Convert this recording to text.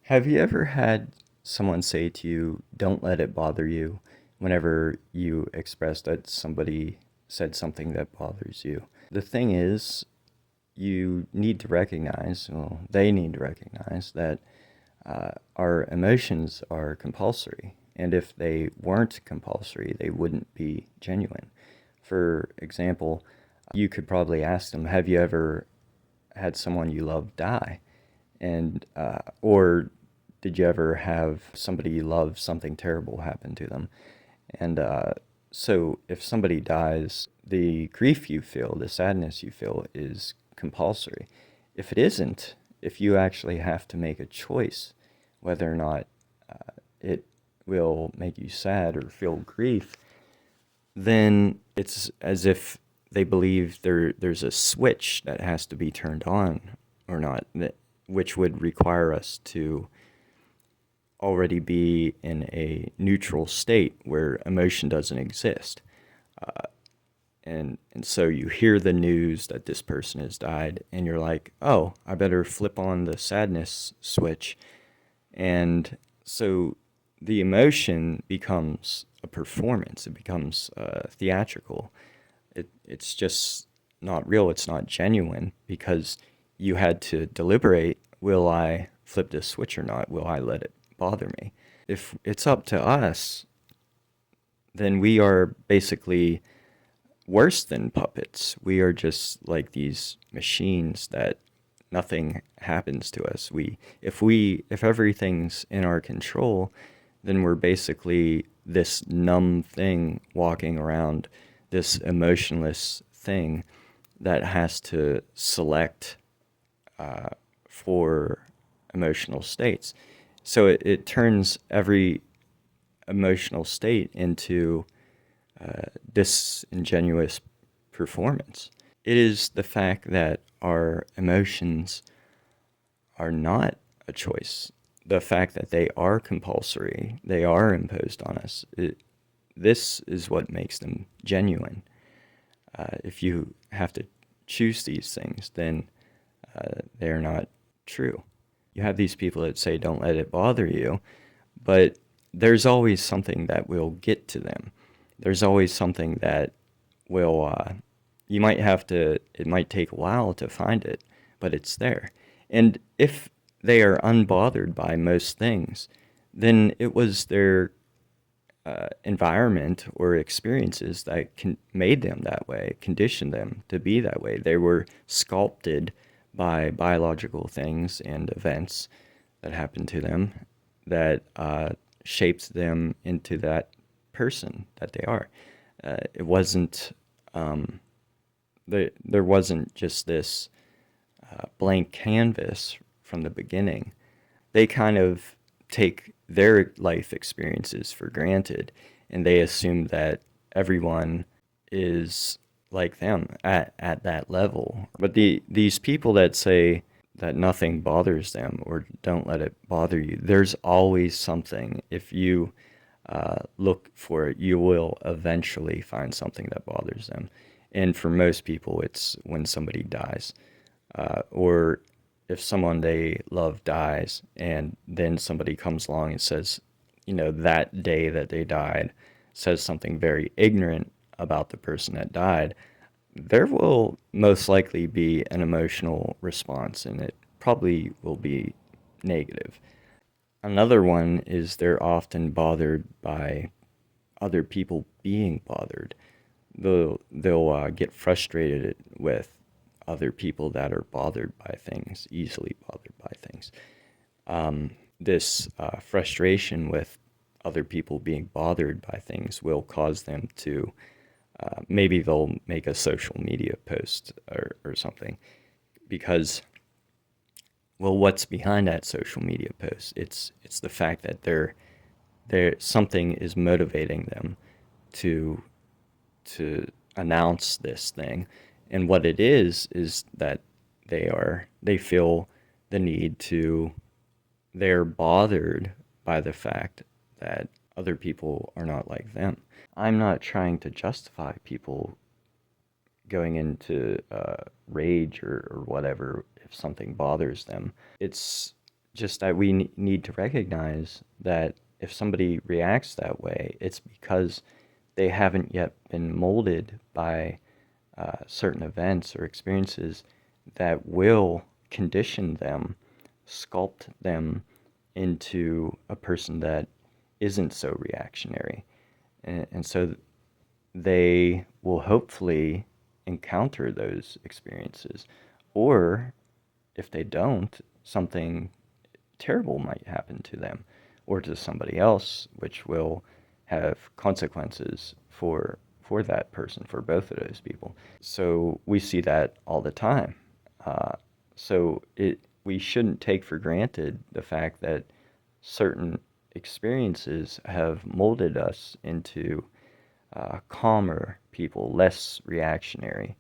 Have you ever had someone say to you, don't let it bother you, whenever you express that somebody said something that bothers you? The thing is, you need to recognize, well, they need to recognize that our emotions are compulsory. And if they weren't compulsory, they wouldn't be genuine. For example, you could probably ask them, have you ever had someone you love die? And or did you ever have somebody you love something terrible happen to them? And so if somebody dies, the grief you feel, the sadness you feel is compulsory. If it isn't, if you actually have to make a choice whether or not it will make you sad or feel grief, then it's as if they believe there's a switch that has to be turned on or not, which would require us to already be in a neutral state where emotion doesn't exist. And so you hear the news that this person has died, and you're like, oh, I better flip on the sadness switch. And so the emotion becomes a performance. It becomes theatrical. It's just not real. It's not genuine because you had to deliberate, will I flip this switch or not? Will I let it bother me? If it's up to us, then we are basically worse than puppets. We are just like these machines that nothing happens to us. If everything's in our control, then we're basically this numb thing walking around, this emotionless thing that has to select for emotional states. So it turns every emotional state into disingenuous performance. It is the fact that our emotions are not a choice. The fact that they are compulsory, they are imposed on us. This is what makes them genuine. If you have to choose these things, then they're not true. You have these people that say, don't let it bother you, but there's always something that will get to them. There's always something that will, you might have to, it might take a while to find it, but it's there. And if they are unbothered by most things, then it was their environment or experiences that made them that way, conditioned them to be that way. They were sculpted by biological things and events that happened to them that shaped them into that person that they are. It wasn't, there wasn't just this blank canvas from the beginning. They kind of take their life experiences for granted, and they assume that everyone is like them at that level. But these people that say that nothing bothers them or don't let it bother you, there's always something. If you look for it, you will eventually find something that bothers them. And for most people, it's when somebody dies, or if someone they love dies, and then somebody comes along and says, that day that they died, says something very ignorant about the person that died, there will most likely be an emotional response, and it probably will be negative. Another one is they're often bothered by other people being bothered. They'll get frustrated with other people that are bothered by things, easily bothered by things. This frustration with other people being bothered by things will cause them to maybe they'll make a social media post or something because, well, what's behind that social media post? It's the fact that they're something is motivating them to to announce this thing. And what it is that they feel the need to, they're bothered by the fact that other people are not like them. I'm not trying to justify people going into rage or whatever if something bothers them. It's just that we need to recognize that if somebody reacts that way, it's because they haven't yet been molded by certain events or experiences that will condition them, sculpt them into a person that isn't so reactionary. And so they will hopefully encounter those experiences. Or if they don't, something terrible might happen to them or to somebody else, which will have consequences for that person, for both of those people. So we see that all the time. Uh, so we shouldn't take for granted the fact that certain experiences have molded us into calmer people, less reactionary.